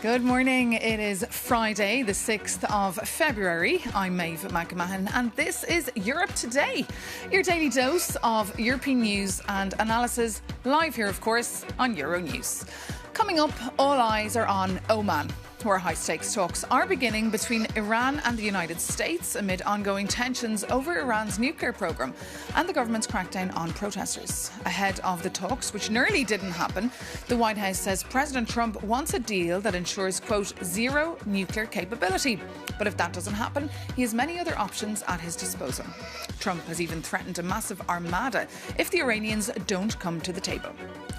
Good morning. It is Friday, the 6th of February. I'm Maeve McMahon and this is Europe Today, your daily dose of European news and analysis, live here, of course, on Euronews. Coming up, all eyes are on Oman, where high-stakes talks are beginning between Iran and the United States amid ongoing tensions over Iran's nuclear programme and the government's crackdown on protesters. Ahead of the talks, which nearly didn't happen, the White House says President Trump wants a deal that ensures, quote, zero nuclear capability. But if that doesn't happen, he has many other options at his disposal. Trump has even threatened a massive armada if the Iranians don't come to the table.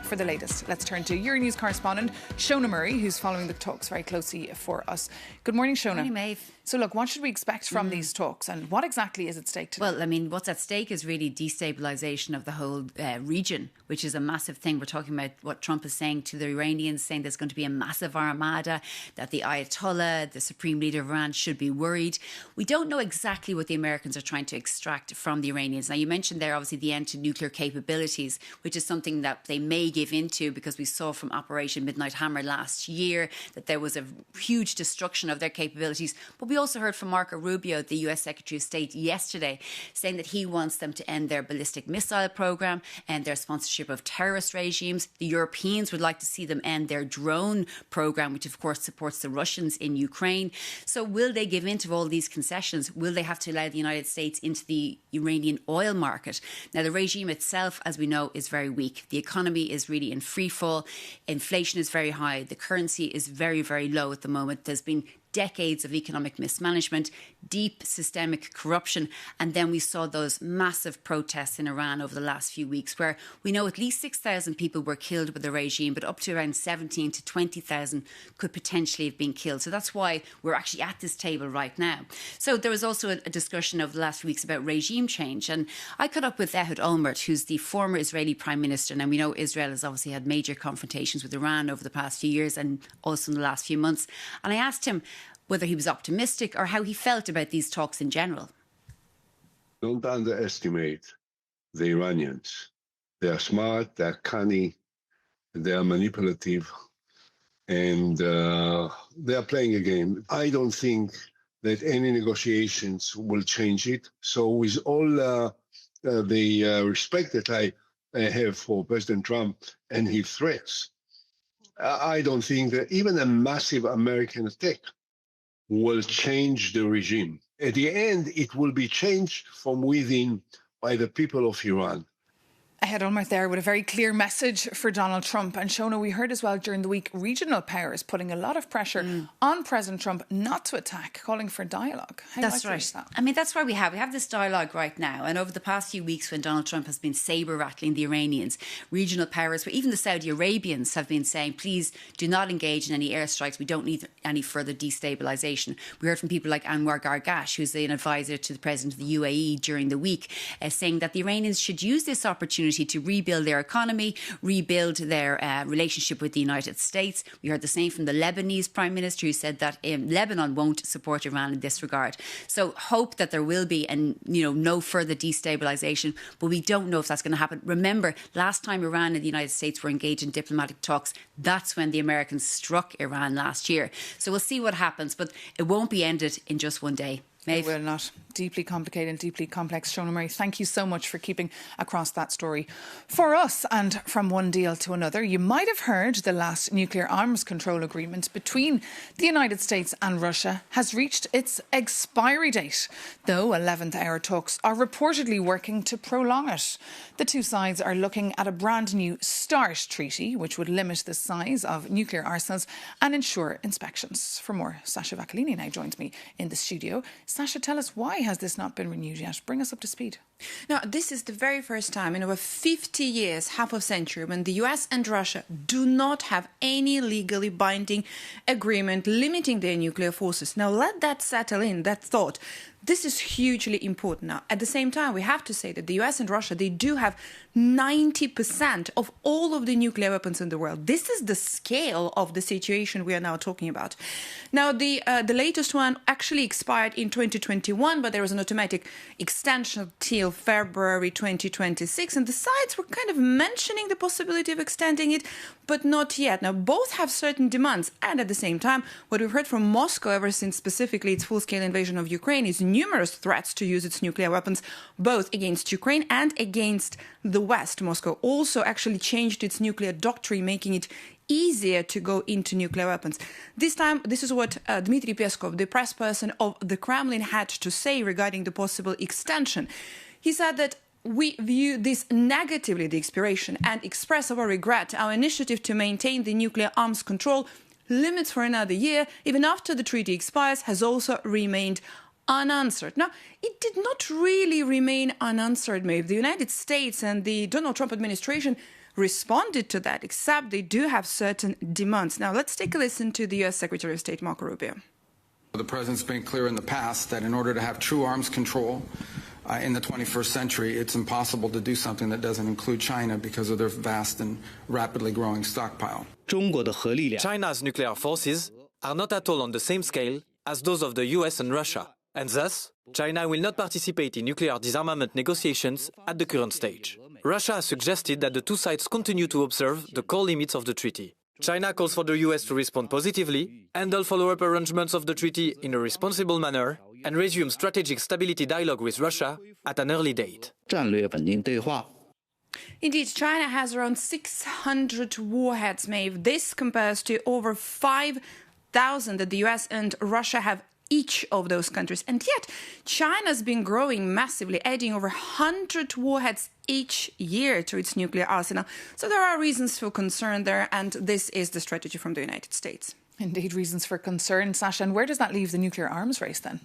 For the latest, let's turn to Euronews correspondent Shona Murray, who's following the talks very closely for us. Good morning, Shona. Good morning, Maeve. So look, what should we expect from these talks and what exactly is at stake today? Well, I mean, what's at stake is really destabilisation of the whole region, which is a massive thing. We're talking about what Trump is saying to the Iranians, saying there's going to be a massive armada, that the Ayatollah, the supreme leader of Iran, should be worried. We don't know exactly what the Americans are trying to extract from the Iranians. Now, you mentioned there, obviously, the end to nuclear capabilities, which is something that they may give into because we saw from Operation Midnight Hammer last year that there was a huge destruction of their capabilities. But we also heard from Marco Rubio, the US Secretary of State, yesterday, saying that he wants them to end their ballistic missile program and their sponsorship of terrorist regimes. The Europeans would like to see them end their drone program, which of course supports the Russians in Ukraine. So will they give in to all these concessions? Will they have to allow the United States into the Iranian oil market? Now, the regime itself, as we know, is very weak. The economy is really in free fall. Inflation is very high. The currency is very, very low at the moment. There's been decades of economic mismanagement, deep systemic corruption. And then we saw those massive protests in Iran over the last few weeks where we know at least 6,000 people were killed with the regime, but up to around 17 to 20,000 could potentially have been killed. So that's why we're actually at this table right now. So there was also a discussion over the last few weeks about regime change. And I caught up with Ehud Olmert, who's the former Israeli Prime Minister. And we know Israel has obviously had major confrontations with Iran over the past few years and also in the last few months. And I asked him whether he was optimistic or how he felt about these talks in general. Don't underestimate the Iranians. They are smart, they are cunning, they are manipulative, and they are playing a game. I don't think that any negotiations will change it. So with all the respect that I have for President Trump and his threats, I don't think that even a massive American attack will change the regime. At the end, it will be changed from within by the people of Iran. Ehud Olmert there with a very clear message for Donald Trump. And Shona, we heard as well during the week, regional powers putting a lot of pressure on President Trump not to attack, calling for dialogue. That's right. I mean, that's why we have this dialogue right now. And over the past few weeks when Donald Trump has been sabre-rattling the Iranians, regional powers, but even the Saudi Arabians have been saying, please do not engage in any airstrikes. We don't need any further destabilisation. We heard from people like Anwar Gargash, who's an advisor to the President of the UAE during the week, saying that the Iranians should use this opportunity to rebuild their economy, rebuild their relationship with the United States. We heard the same from the Lebanese Prime Minister, who said that Lebanon won't support Iran in this regard. So hope that there will be no further destabilisation, but we don't know if that's going to happen. Remember, last time Iran and the United States were engaged in diplomatic talks, that's when the Americans struck Iran last year. So we'll see what happens, but it won't be ended in just one day. It will not. Deeply complicated and deeply complex. Shona Murray, thank you so much for keeping across that story for us. And from one deal to another, you might have heard the last nuclear arms control agreement between the United States and Russia has reached its expiry date, though 11th hour talks are reportedly working to prolong it. The two sides are looking at a brand new START treaty, which would limit the size of nuclear arsenals and ensure inspections. For more, Sasha Vacalini now joins me in the studio. Sasha, tell us, why has this not been renewed yet? Bring us up to speed. Now, this is the very first time in over 50 years, half a century, when the US and Russia do not have any legally binding agreement limiting their nuclear forces. Now, let that settle in, that thought. This is hugely important now. At the same time, we have to say that the US and Russia, they do have 90% of all of the nuclear weapons in the world. This is the scale of the situation we are now talking about. Now, the latest one actually expired in 2021, but there was an automatic extension till until February 2026. And the sides were kind of mentioning the possibility of extending it, but not yet. Now, both have certain demands. And at the same time, what we've heard from Moscow ever since specifically its full-scale invasion of Ukraine is numerous threats to use its nuclear weapons, both against Ukraine and against the West. Moscow also actually changed its nuclear doctrine, making it easier to go into nuclear weapons. This time, this is what Dmitry Peskov, the press person of the Kremlin, had to say regarding the possible extension. He said that we view this negatively, the expiration, and express our regret. Our initiative to maintain the nuclear arms control limits for another year, even after the treaty expires, has also remained unanswered. Now, it did not really remain unanswered, Maeve. The United States and the Donald Trump administration responded to that, except they do have certain demands. Now, let's take a listen to the U.S. Secretary of State, Marco Rubio. The president's been clear in the past that in order to have true arms control in the 21st century, it's impossible to do something that doesn't include China because of their vast and rapidly growing stockpile. China's nuclear forces are not at all on the same scale as those of the US and Russia, and thus, China will not participate in nuclear disarmament negotiations at the current stage. Russia has suggested that the two sides continue to observe the core limits of the treaty. China calls for the US to respond positively, handle follow-up arrangements of the treaty in a responsible manner, and resume strategic stability dialogue with Russia at an early date. Indeed, China has around 600 warheads, Maeve. This compares to over 5,000 that the US and Russia have each of those countries. And yet, China's been growing massively, adding over 100 warheads each year to its nuclear arsenal. So there are reasons for concern there, and this is the strategy from the United States. Indeed, reasons for concern, Sasha. And where does that leave the nuclear arms race then?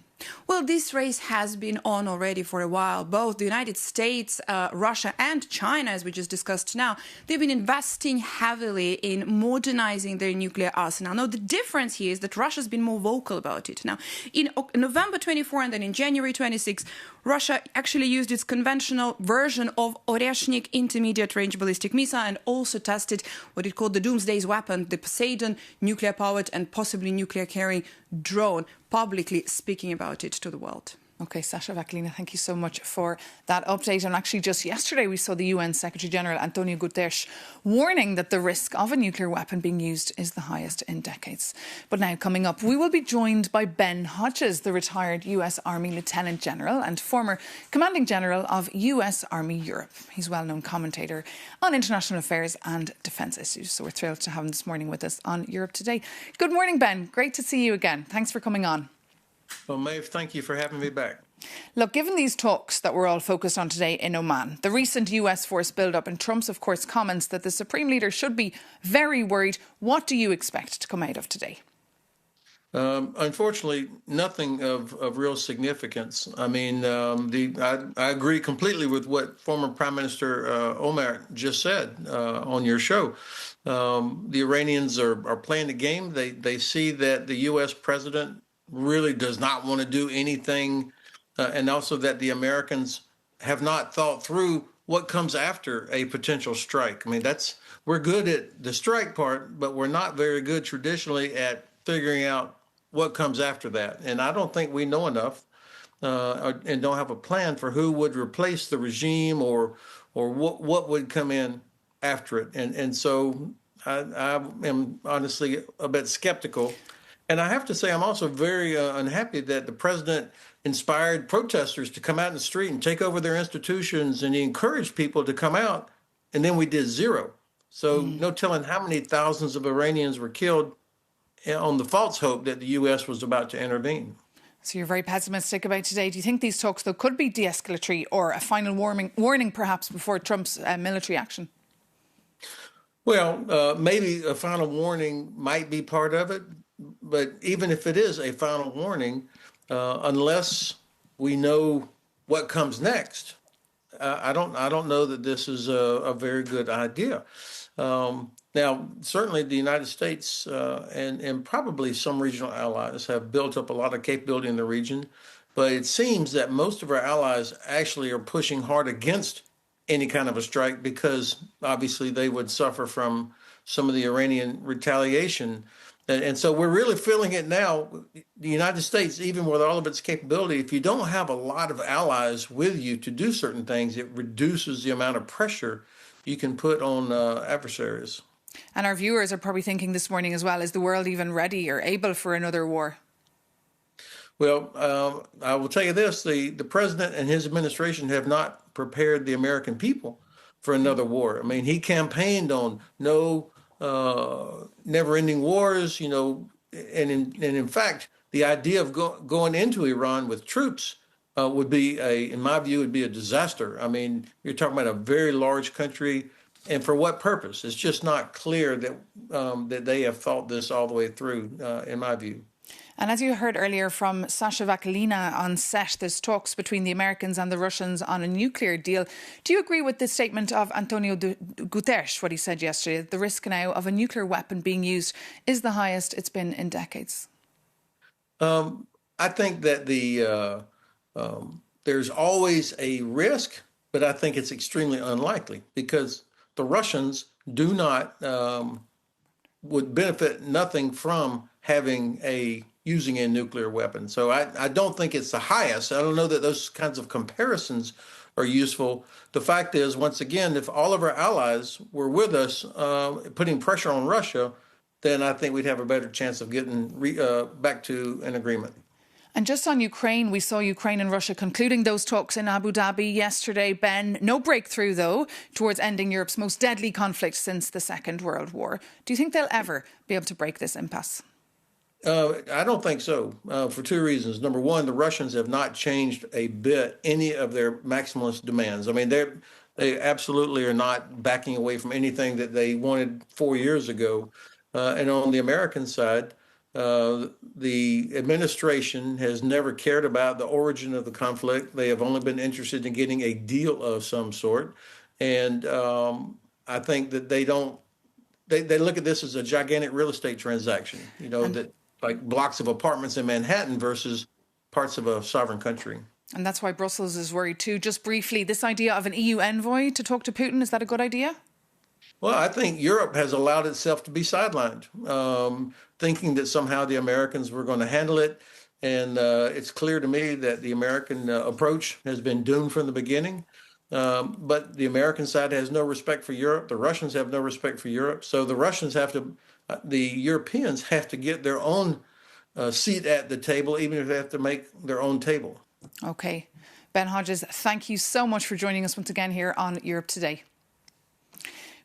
Well, this race has been on already for a while. Both the United States, Russia and China, as we just discussed now, they've been investing heavily in modernizing their nuclear arsenal. Now, the difference here is that Russia's been more vocal about it. Now, in November 24 and then in January 26, Russia actually used its conventional version of Oreshnik intermediate-range ballistic missile and also tested what it called the Doomsday's weapon, the Poseidon nuclear-powered and possibly nuclear-carrying drone, publicly speaking about it to the world. OK, Sasha Vaklina, thank you so much for that update. And actually, just yesterday, we saw the UN Secretary-General Antonio Guterres warning that the risk of a nuclear weapon being used is the highest in decades. But now, coming up, we will be joined by Ben Hodges, the retired US Army Lieutenant General and former Commanding General of US Army Europe. He's a well-known commentator on international affairs and defence issues. So we're thrilled to have him this morning with us on Europe Today. Good morning, Ben. Great to see you again. Thanks for coming on. Well, Maeve, thank you for having me back. Look, given these talks that we're all focused on today in Oman, the recent US force build-up and Trump's, of course, comments that the Supreme Leader should be very worried, what do you expect to come out of today? Unfortunately, nothing of real significance. I mean, I agree completely with what former Prime Minister Omar just said on your show. The Iranians are playing the game. They see that the U.S. president really does not want to do anything, and also that the Americans have not thought through what comes after a potential strike. I mean, we're good at the strike part, but we're not very good traditionally at figuring out what comes after that. And I don't think we know enough and don't have a plan for who would replace the regime or what would come in after it. And so I am honestly a bit skeptical. And I have to say, I'm also very unhappy that the president inspired protesters to come out in the street and take over their institutions, and he encouraged people to come out, and then we did zero. So no telling how many thousands of Iranians were killed on the false hope that the U.S. was about to intervene. So you're very pessimistic about today. Do you think these talks, though, could be de-escalatory or a final warning perhaps before Trump's military action? Well, maybe a final warning might be part of it. But even if it is a final warning, unless we know what comes next, I don't know that this is a very good idea. Now, certainly the United States and probably some regional allies have built up a lot of capability in the region, but it seems that most of our allies actually are pushing hard against any kind of a strike because obviously they would suffer from some of the Iranian retaliation. And so we're really feeling it now. The United States, even with all of its capability, if you don't have a lot of allies with you to do certain things, it reduces the amount of pressure you can put on adversaries. And our viewers are probably thinking this morning as well, is the world even ready or able for another war? Well, I will tell you this, the president and his administration have not prepared the American people for another war. I mean, he campaigned on no never-ending wars, and in fact, the idea of going into Iran with troops would be in my view, would be a disaster. I mean, you're talking about a very large country, and for what purpose? It's just not clear that that they have thought this all the way through, in my view. And as you heard earlier from Sasha Vakalina on set, there's talks between the Americans and the Russians on a nuclear deal. Do you agree with the statement of Antonio Guterres, what he said yesterday, that the risk now of a nuclear weapon being used is the highest it's been in decades? I think that there's always a risk, but I think it's extremely unlikely because the Russians do not would benefit nothing from using a nuclear weapon. So I don't think it's the highest. I don't know that those kinds of comparisons are useful. The fact is, once again, if all of our allies were with us, putting pressure on Russia, then I think we'd have a better chance of getting back to an agreement. And just on Ukraine, we saw Ukraine and Russia concluding those talks in Abu Dhabi yesterday. Ben, no breakthrough, though, towards ending Europe's most deadly conflict since the Second World War. Do you think they'll ever be able to break this impasse? I don't think so, for two reasons. Number one, the Russians have not changed a bit any of their maximalist demands. I mean, they absolutely are not backing away from anything that they wanted 4 years ago. And on the American side, the administration has never cared about the origin of the conflict. They have only been interested in getting a deal of some sort. And I think that they look at this as a gigantic real estate transaction, that like blocks of apartments in Manhattan versus parts of a sovereign country. And that's why Brussels is worried too. Just briefly, this idea of an EU envoy to talk to Putin, is that a good idea? Well, I think Europe has allowed itself to be sidelined, thinking that somehow the Americans were going to handle it. And it's clear to me that the American approach has been doomed from the beginning. But the American side has no respect for Europe. The Russians have no respect for Europe. So the Europeans have to get their own seat at the table, even if they have to make their own table. OK. Ben Hodges, thank you so much for joining us once again here on Europe Today.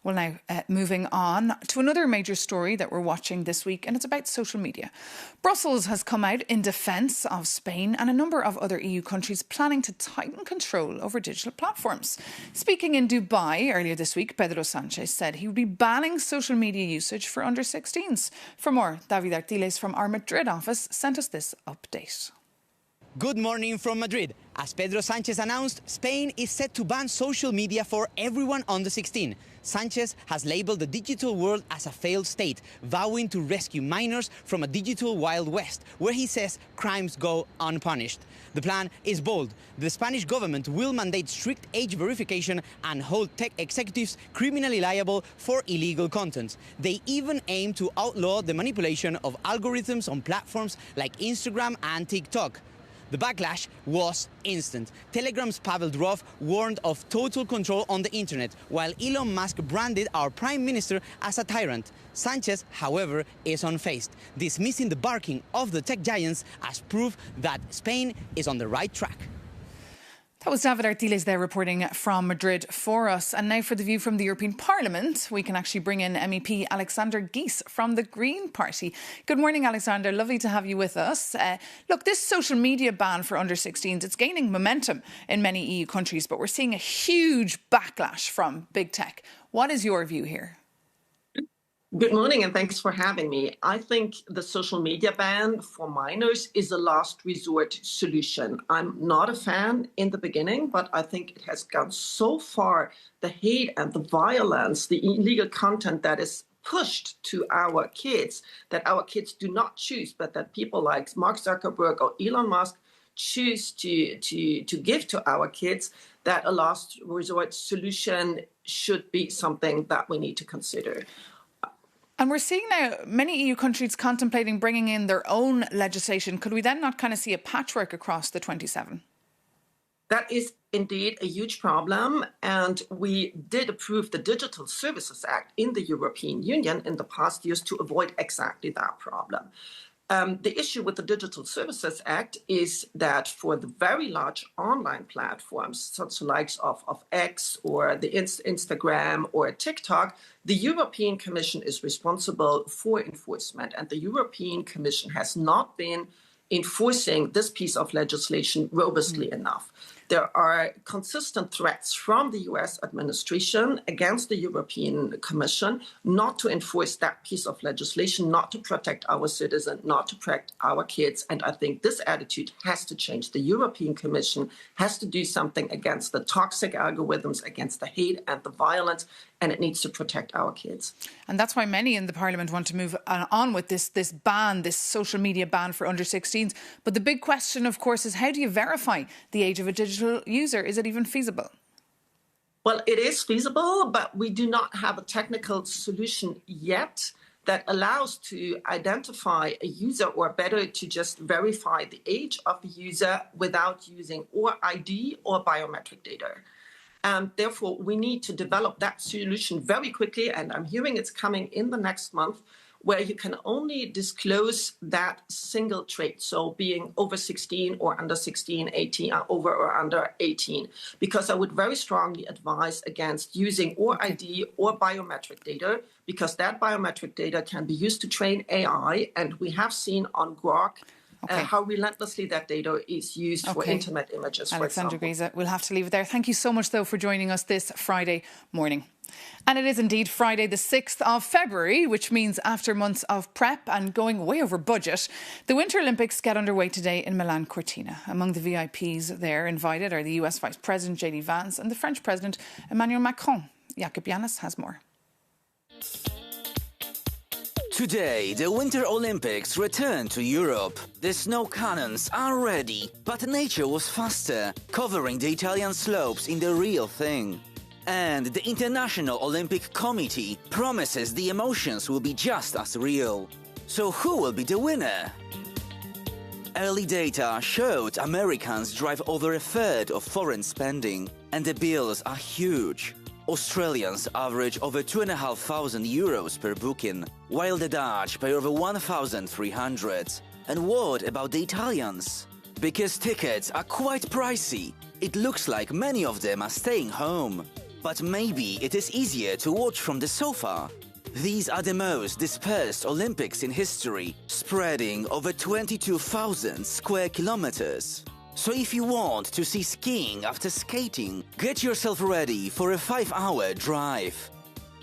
Well, now, moving on to another major story that we're watching this week, and it's about social media. Brussels has come out in defence of Spain and a number of other EU countries planning to tighten control over digital platforms. Speaking in Dubai earlier this week, Pedro Sanchez said he would be banning social media usage for under-16s. For more, David Artiles from our Madrid office sent us this update. Good morning from Madrid. As Pedro Sanchez announced, Spain is set to ban social media for everyone under 16. Sanchez has labelled the digital world as a failed state, vowing to rescue minors from a digital Wild West, where he says crimes go unpunished. The plan is bold. The Spanish government will mandate strict age verification and hold tech executives criminally liable for illegal content. They even aim to outlaw the manipulation of algorithms on platforms like Instagram and TikTok. The backlash was instant. Telegram's Pavel Durov warned of total control on the internet, while Elon Musk branded our prime minister as a tyrant. Sanchez, however, is unfazed, dismissing the barking of the tech giants as proof that Spain is on the right track. That was David Artiles there reporting from Madrid for us. And now for the view from the European Parliament, we can actually bring in MEP Alexander Geese from the Green Party. Good morning, Alexander. Lovely to have you with us. Look, this social media ban for under-16s, it's gaining momentum in many EU countries, but we're seeing a huge backlash from big tech. What is your view here? Good morning, and thanks for having me. I think the social media ban for minors is a last resort solution. I'm not a fan in the beginning, but I think it has gone so far, the hate and the violence, the illegal content that is pushed to our kids, that our kids do not choose, but that people like Mark Zuckerberg or Elon Musk choose to give to our kids, that a last resort solution should be something that we need to consider. And we're seeing now many EU countries contemplating bringing in their own legislation. Could we then not kind of see a patchwork across the 27? That is indeed a huge problem. And we did approve the Digital Services Act in the European Union in the past years to avoid exactly that problem. The issue with the Digital Services Act is that for the very large online platforms, such likes of X or the Instagram or TikTok, the European Commission is responsible for enforcement. And the European Commission has not been enforcing this piece of legislation robustly enough. There are consistent threats from the US administration against the European Commission not to enforce that piece of legislation, not to protect our citizens, not to protect our kids. And I think this attitude has to change. The European Commission has to do something against the toxic algorithms, against the hate and the violence, and it needs to protect our kids. And that's why many in the Parliament want to move on with this ban, this social media ban for under 16s. But the big question, of course, is how do you verify the age of a digital user? Is it even feasible? Well, it is feasible, but we do not have a technical solution yet that allows to identify a user, or better, to just verify the age of the user without using or ID or biometric data. And therefore, we need to develop that solution very quickly. And I'm hearing it's coming in the next month, where you can only disclose that single trait. So being over 16 or under 16, 18, over or under 18. Because I would very strongly advise against using or ID or biometric data, because that biometric data can be used to train AI. And we have seen on Grok how relentlessly that data is used for intimate images, for Alexandra example. Griesa, we'll have to leave it there. Thank you so much, though, for joining us this Friday morning. And it is indeed Friday the 6th of February, which means after months of prep and going way over budget, the Winter Olympics get underway today in Milan Cortina. Among the VIPs there invited are the US Vice President J.D. Vance and the French President Emmanuel Macron. Jakob Yanis has more. Today, the Winter Olympics return to Europe. The snow cannons are ready, but nature was faster, covering the Italian slopes in the real thing. And the International Olympic Committee promises the emotions will be just as real. So who will be the winner? Early data showed Americans drive over a third of foreign spending, and the bills are huge. Australians average over €2,500 per booking, while the Dutch pay over 1,300. And what about the Italians? Because tickets are quite pricey, it looks like many of them are staying home. But maybe it is easier to watch from the sofa. These are the most dispersed Olympics in history, spreading over 22,000 square kilometers. So if you want to see skiing after skating, get yourself ready for a 5-hour drive.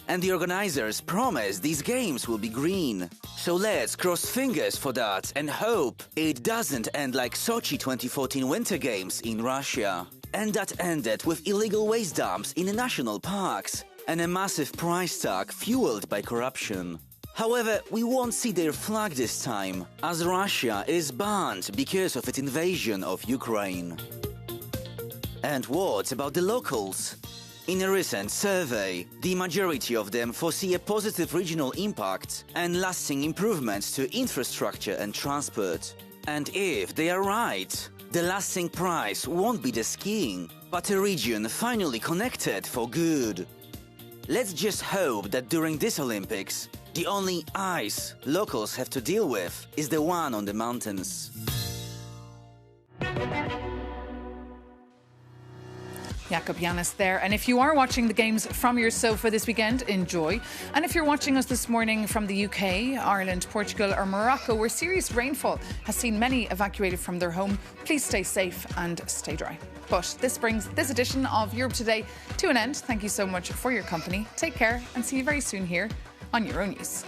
And the organizers promise these games will be green. So let's cross fingers for that and hope it doesn't end like Sochi 2014 Winter Games in Russia. And that ended with illegal waste dumps in national parks and a massive price tag fueled by corruption. However, we won't see their flag this time, as Russia is banned because of its invasion of Ukraine. And what about the locals? In a recent survey, the majority of them foresee a positive regional impact and lasting improvements to infrastructure and transport. And if they are right, the lasting prize won't be the skiing, but a region finally connected for good. Let's just hope that during this Olympics, the only ice locals have to deal with is the one on the mountains. Jakob Yanis there. And if you are watching the games from your sofa this weekend, enjoy. And if you're watching us this morning from the UK, Ireland, Portugal or Morocco, where serious rainfall has seen many evacuated from their home, please stay safe and stay dry. But this brings this edition of Europe Today to an end. Thank you so much for your company. Take care and see you very soon here on Euronews.